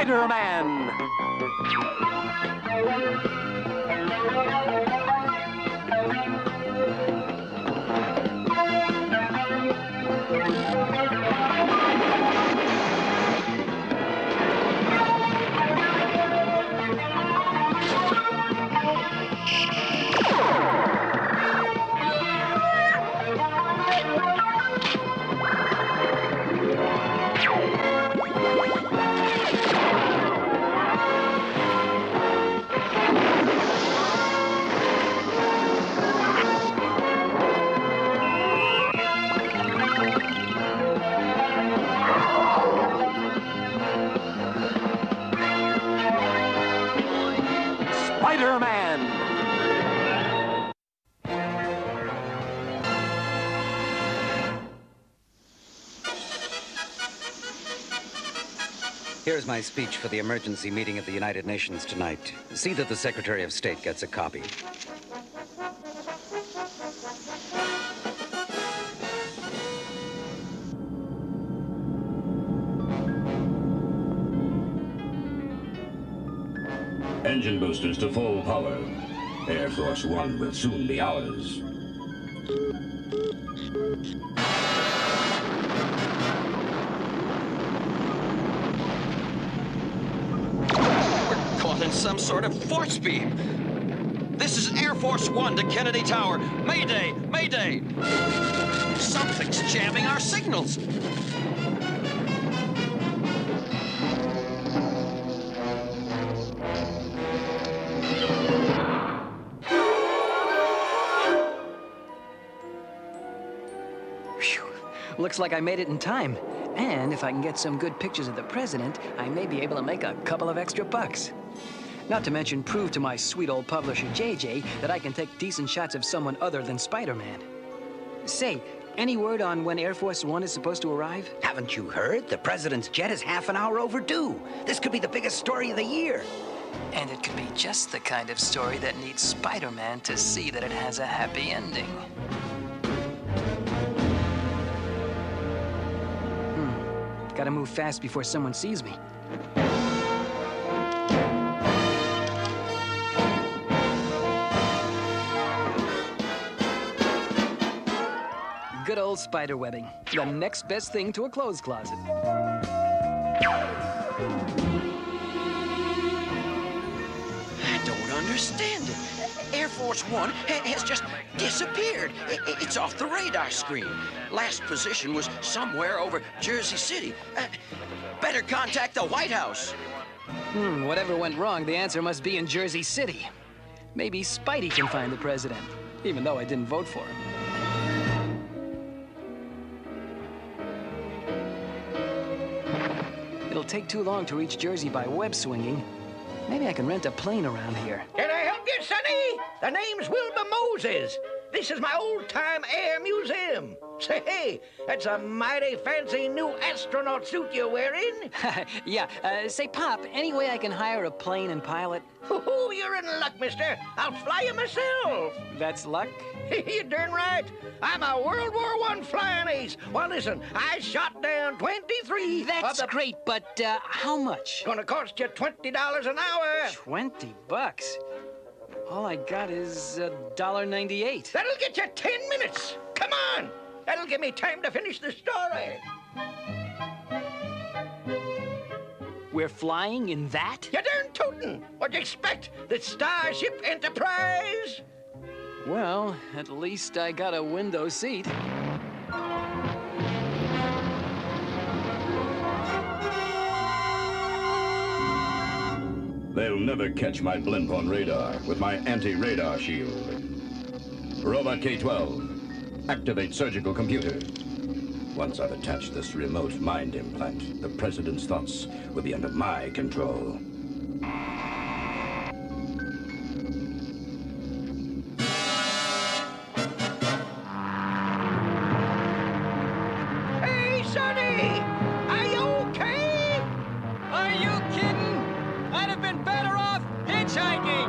Spider-Man! Spider-Man! Here's my speech for the emergency meeting of the United Nations tonight. See that the Secretary of State gets a copy. Engine boosters to full power. Air Force One will soon be ours. We're caught in some sort of force beam. This is Air Force One to Kennedy Tower. Mayday! Mayday! Something's jamming our signals. Looks like I made it in time. And if I can get some good pictures of the president, I may be able to make a couple of extra bucks. Not to mention prove to my sweet old publisher, JJ, that I can take decent shots of someone other than Spider-Man. Say, any word on when Air Force One is supposed to arrive? Haven't you heard? The president's jet is half an hour overdue. This could be the biggest story of the year. And it could be just the kind of story that needs Spider-Man to see that it has a happy ending. Gotta move fast before someone sees me. Good old spider webbing. The next best thing to a clothes closet. I don't understand it. Air Force One has just disappeared. It's off the radar screen. Last position was somewhere over Jersey City. Better contact the White House. Whatever went wrong, the answer must be in Jersey City. Maybe Spidey can find the president, even though I didn't vote for him. It'll take too long to reach Jersey by web swinging. Maybe I can rent a plane around here. Can I help you, Sonny? The name's Wilbur Moses. This is my old-time air museum. Say, hey, that's a mighty fancy new astronaut suit you're wearing. Yeah, say, Pop, any way I can hire a plane and pilot? Oh, you're in luck, mister. I'll fly you myself. That's luck? You're darn right. I'm a World War I flying ace. Well, listen, I shot down 23 That's great, but how much? Gonna cost you $20 an hour. 20 bucks? All I got is $1.98. That'll get you 10 minutes. Come on. That'll give me time to finish the story. We're flying in that? You darn tootin'. What'd you expect? The Starship Enterprise? Well, at least I got a window seat. They'll never catch my blimp on radar with my anti-radar shield. Robot K-12, activate surgical computer. Once I've attached this remote mind implant, the president's thoughts will be under my control. Hey, Sonny! Are you okay? Are you kidding? I'd have been better off hitchhiking!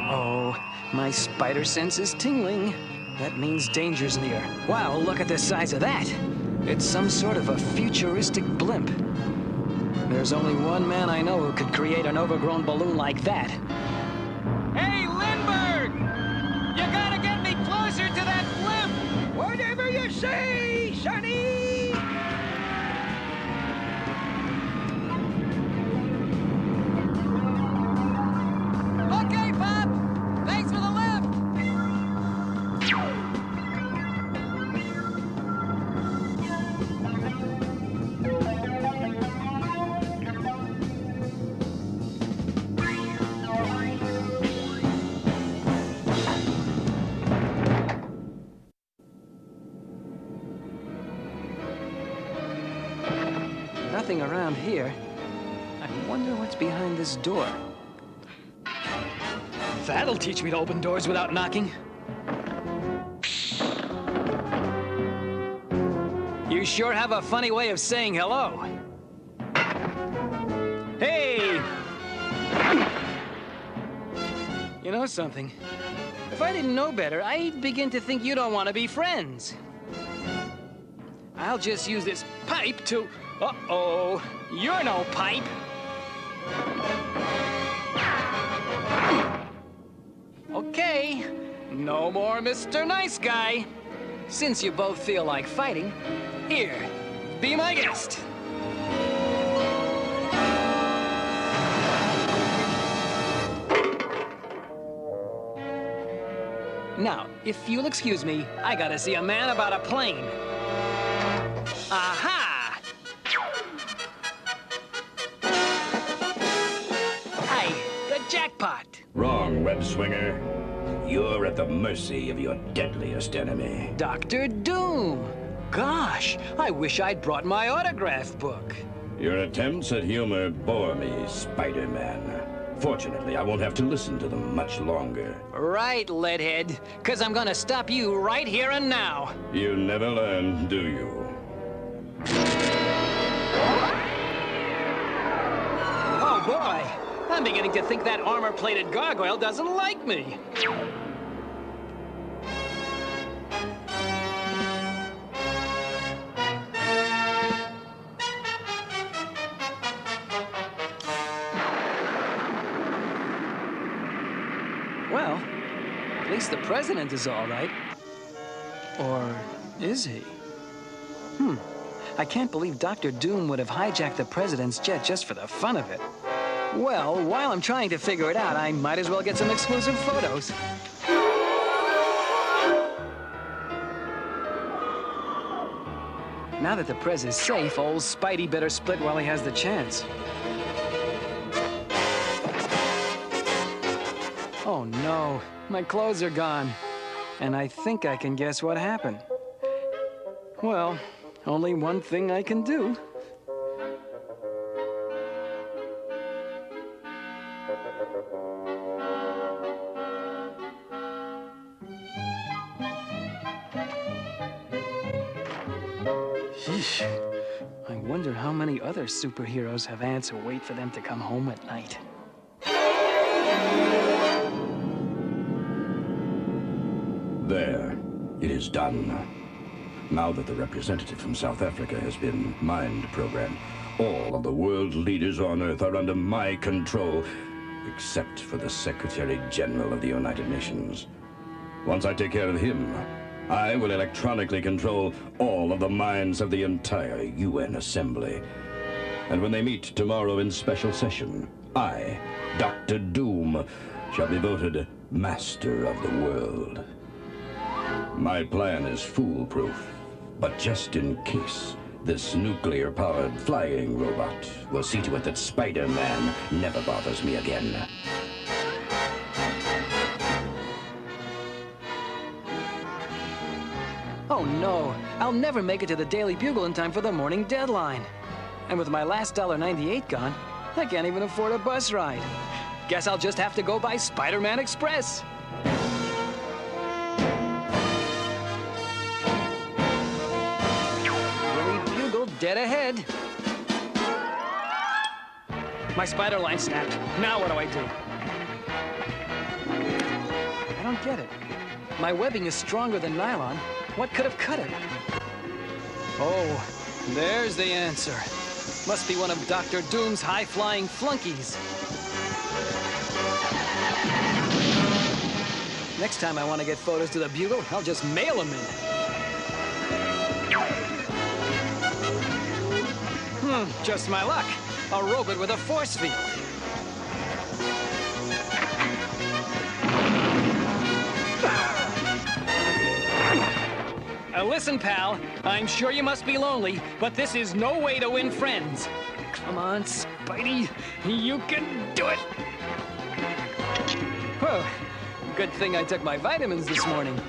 Uh-oh, my spider sense is tingling. That means danger's near. Wow, look at the size of that. It's some sort of a futuristic blimp. There's only one man I know who could create an overgrown balloon like that. Hey, Lindbergh! You gotta get me closer to that blimp! Whatever you say, Sonny! Okay, Bob! Thanks for the lift! Nothing around here. I wonder what's behind this door. That'll teach me to open doors without knocking. You sure have a funny way of saying hello. Hey! You know something? If I didn't know better, I'd begin to think you don't want to be friends. I'll just use this pipe to... Uh-oh, you're no pipe. Okay, no more Mr. Nice Guy. Since you both feel like fighting, here, be my guest. Now, if you'll excuse me, I gotta see a man about a plane. Aha! Jackpot! Wrong, web swinger. You're at the mercy of your deadliest enemy. Dr. Doom! Gosh, I wish I'd brought my autograph book. Your attempts at humor bore me, Spider-Man. Fortunately, I won't have to listen to them much longer. Right, Leadhead, 'cause I'm gonna stop you right here and now. You never learn, do you? Oh, boy! I'm beginning to think that armor-plated gargoyle doesn't like me. Well, at least the president is all right. Or is he? I can't believe Dr. Doom would have hijacked the president's jet just for the fun of it. Well, while I'm trying to figure it out, I might as well get some exclusive photos. Now that the Prez is safe, old Spidey better split while he has the chance. Oh no, my clothes are gone. And I think I can guess what happened. Well, only one thing I can do. Sheesh. I wonder how many other superheroes have aunts who wait for them to come home at night. There. It is done. Now that the representative from South Africa has been mind-programmed, all of the world leaders on Earth are under my control, except for the Secretary General of the United Nations. Once I take care of him, I will electronically control all of the minds of the entire UN Assembly. And when they meet tomorrow in special session, I, Dr. Doom, shall be voted Master of the World. My plan is foolproof, but just in case, this nuclear-powered flying robot will see to it that Spider-Man never bothers me again. Oh no, I'll never make it to the Daily Bugle in time for the morning deadline. And with my last $1.98 gone, I can't even afford a bus ride. Guess I'll just have to go by Spider-Man Express. Daily Bugle dead ahead. My spider line snapped. Now what do I do? I don't get it. My webbing is stronger than nylon. What could have cut it? Oh, there's the answer. Must be one of Dr. Doom's high-flying flunkies. Next time I want to get photos to the Bugle, I'll just mail them in. Just my luck. A robot with a force field. Listen, pal, I'm sure you must be lonely, but this is no way to win friends. Come on, Spidey, you can do it! Whoa, good thing I took my vitamins this morning.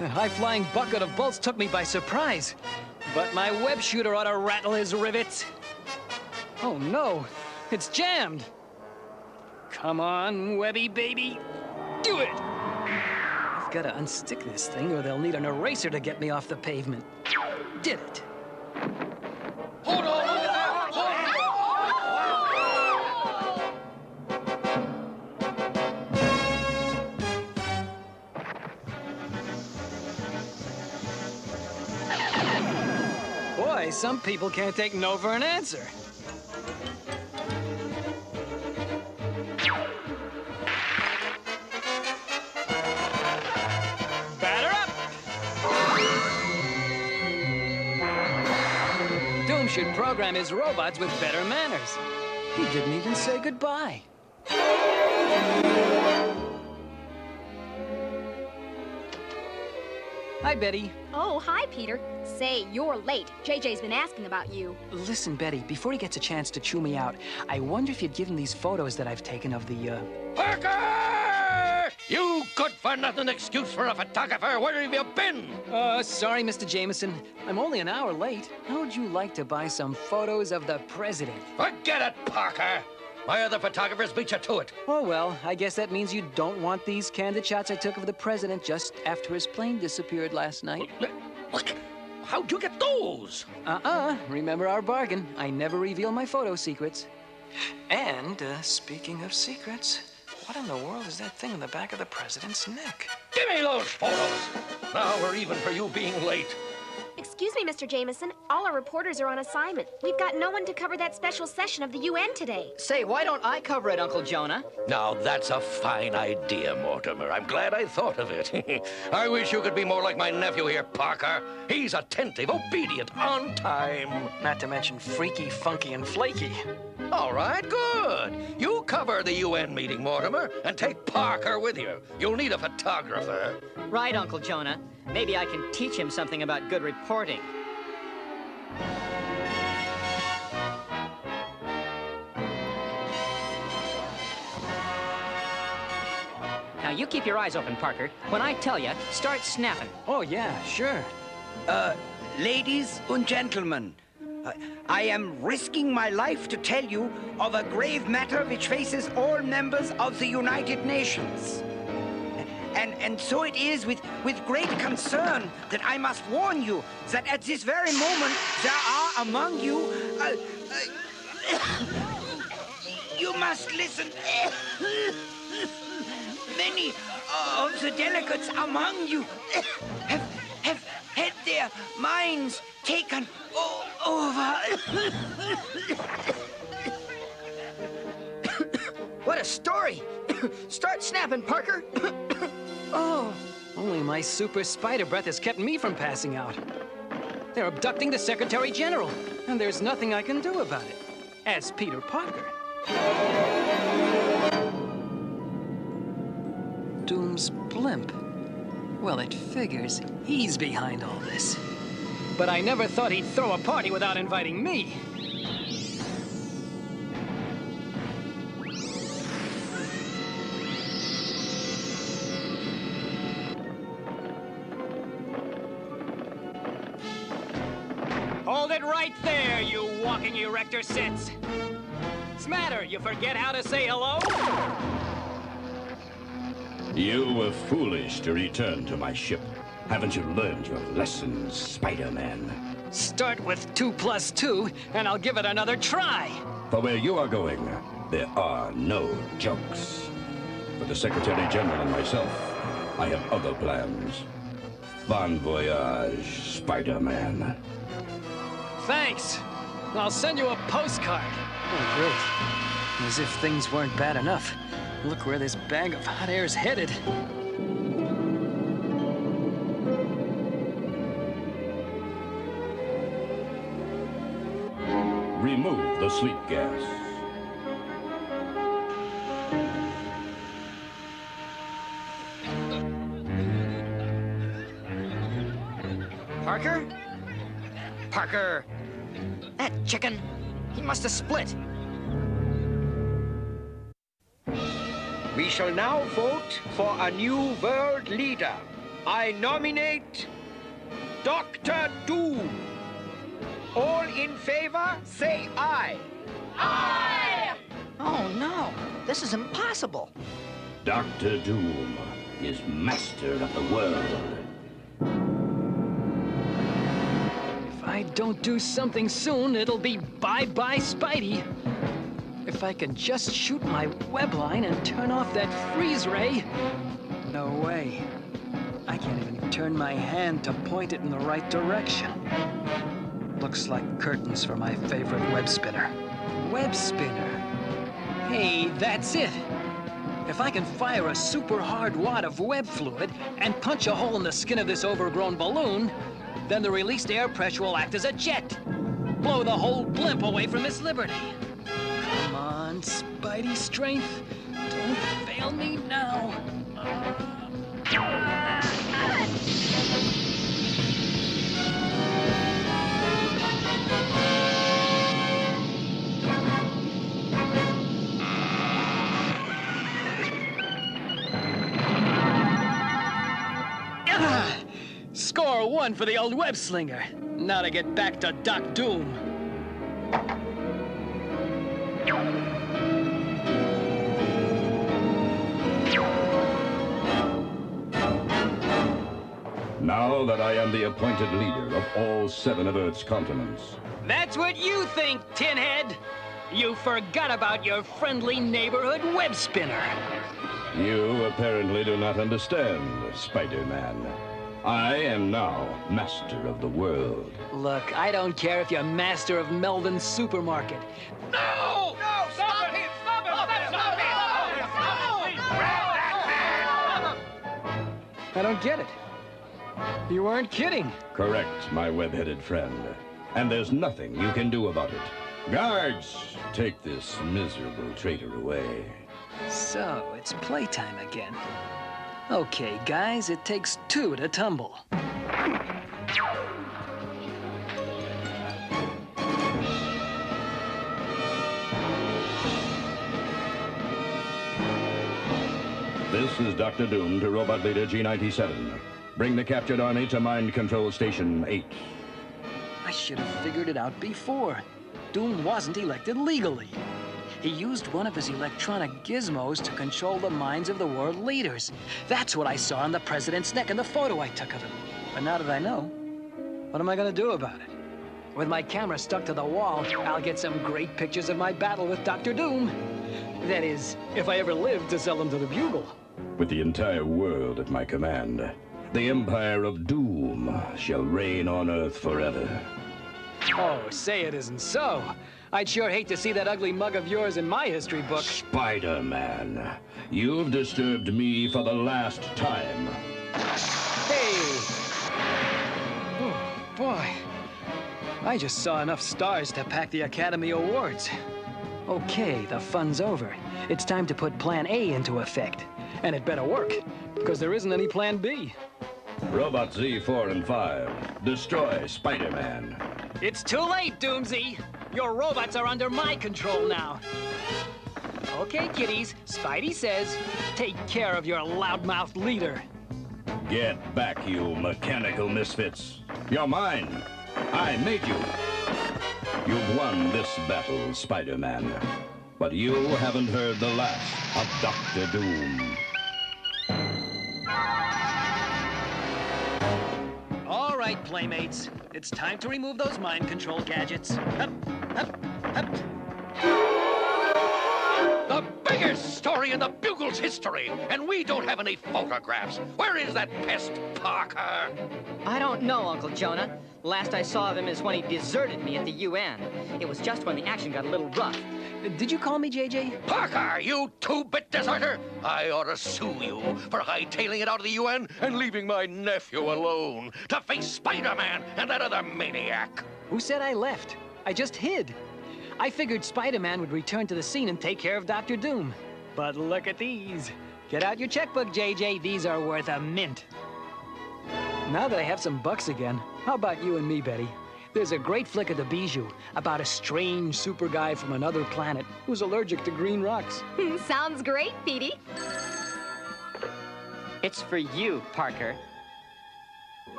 The high-flying bucket of bolts took me by surprise, but my web shooter ought to rattle his rivets. Oh no, it's jammed. Come on, Webby baby, do it! I've got to unstick this thing or they'll need an eraser to get me off the pavement. Did it. Hold on! Boy, some people can't take no for an answer. Batter up! Doom should program his robots with better manners. He didn't even say goodbye. Hi, Betty. Oh, hi, Peter. Say, you're late. JJ's been asking about you. Listen, Betty, before he gets a chance to chew me out, I wonder if you'd give him these photos that I've taken of the, Parker! You good-for-nothing excuse for a photographer. Where have you been? Sorry, Mr. Jameson. I'm only an hour late. How would you like to buy some photos of the president? Forget it, Parker. My other photographers beat you to it. Oh, well, I guess that means you don't want these candid shots I took of the president just after his plane disappeared last night. Look, how'd you get those? Remember our bargain. I never reveal my photo secrets. And, speaking of secrets, what in the world is that thing in the back of the president's neck? Give me those photos. Now we're even for you being late. Excuse me, Mr. Jameson. All our reporters are on assignment. We've got no one to cover that special session of the UN today. Say, why don't I cover it, Uncle Jonah? Now, that's a fine idea, Mortimer. I'm glad I thought of it. I wish you could be more like my nephew here, Parker. He's attentive, obedient, on time. Not to mention freaky, funky, and flaky. All right, good. You cover the UN meeting, Mortimer, and take Parker with you. You'll need a photographer. Right, Uncle Jonah. Maybe I can teach him something about good reporting. Now, you keep your eyes open, Parker. When I tell you, start snapping. Oh, yeah, sure. Ladies and gentlemen, I am risking my life to tell you of a grave matter which faces all members of the United Nations. And so it is with great concern that I must warn you that at this very moment there are among you... you must listen. Many of the delegates among you have had their minds taken over. What a story! Start snapping, Parker! Oh, only my super spider breath has kept me from passing out. They're abducting the Secretary General, and there's nothing I can do about it, as Peter Parker. Doom's blimp. Well, it figures he's behind all this. But I never thought he'd throw a party without inviting me. Hold it right there, you walking erector sits. Smatter, you forget how to say hello? You were foolish to return to my ship. Haven't you learned your lessons, Spider-Man? Start with 2 plus 2, and I'll give it another try. For where you are going, there are no jokes. For the Secretary General and myself, I have other plans. Bon voyage, Spider-Man. Thanks. I'll send you a postcard. Oh, great. As if things weren't bad enough. Look where this bag of hot air's headed. Remove the sleep gas. Parker? Parker! That chicken, he must have split. We shall now vote for a new world leader. I nominate Dr. Doom. All in favor, say aye. Aye! Oh, no. This is impossible. Dr. Doom is master of the world. If I don't do something soon, it'll be bye-bye Spidey. If I can just shoot my web line and turn off that freeze ray. No way. I can't even turn my hand to point it in the right direction. Looks like curtains for my favorite web spinner. Web spinner? Hey, that's it. If I can fire a super hard wad of web fluid and punch a hole in the skin of this overgrown balloon, then the released air pressure will act as a jet. Blow the whole blimp away from its liberty. Come on, Spidey strength. Don't fail me now. Score 1 for the old web slinger. Now to get back to Doc Doom. Now that I am the appointed leader of all 7 of Earth's continents. That's what you think, Tinhead. You forgot about your friendly neighborhood web spinner. You apparently do not understand, Spider-Man. I am now master of the world. Look, I don't care if you're master of Melvin's supermarket. No! No! Stop him! Stop him! Stop him! Grab that man! I don't get it. You weren't kidding. Correct, my web-headed friend. And there's nothing you can do about it. Guards, take this miserable traitor away. So, it's playtime again. Okay, guys, it takes 2 to tumble. This is Dr. Doom to Robot Leader G97. Bring the captured army to Mind Control Station 8. I should have figured it out before. Doom wasn't elected legally. He used one of his electronic gizmos to control the minds of the world leaders. That's what I saw on the president's neck in the photo I took of him. But now that I know, what am I gonna do about it? With my camera stuck to the wall, I'll get some great pictures of my battle with Dr. Doom. That is, if I ever live to sell them to the Bugle. With the entire world at my command, the Empire of Doom shall reign on Earth forever. Oh, say it isn't so. I'd sure hate to see that ugly mug of yours in my history book. Spider-Man, you've disturbed me for the last time. Hey! Oh, boy. I just saw enough stars to pack the Academy Awards. Okay, the fun's over. It's time to put Plan A into effect. And it better work, because there isn't any Plan B. Robot Z4 and 5, destroy Spider-Man. It's too late, Doomsy. Your robots are under my control now. Okay, kiddies, Spidey says, take care of your loudmouth leader. Get back, you mechanical misfits. You're mine. I made you. You've won this battle, Spider-Man. But you haven't heard the last of Dr. Doom. All right, on, playmates. It's time to remove those mind control gadgets. Up, up, up. The biggest story in the Bugle's history, and we don't have any photographs. Where is that pest, Parker? I don't know, Uncle Jonah. Last I saw of him is when he deserted me at the UN. It was just when the action got a little rough. Did you call me, JJ? Parker, you two-bit deserter! I ought to sue you for hightailing it out of the UN and leaving my nephew alone to face Spider-Man and that other maniac. Who said I left? I just hid. I figured Spider-Man would return to the scene and take care of Dr. Doom. But look at these. Get out your checkbook, JJ. These are worth a mint. Now that I have some bucks again, how about you and me, Betty? There's a great flick of the Bijou about a strange super guy from another planet who's allergic to green rocks. Sounds great, Petey. It's for you, Parker.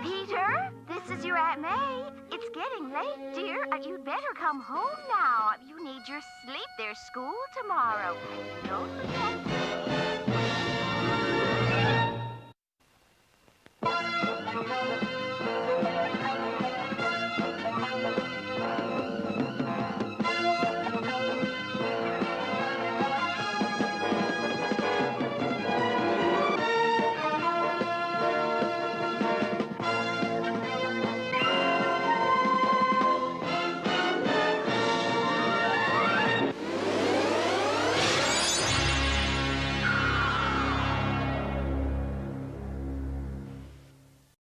Peter, this is your Aunt May. It's getting late, dear. You'd better come home now. You need your sleep. There's school tomorrow. Don't forget.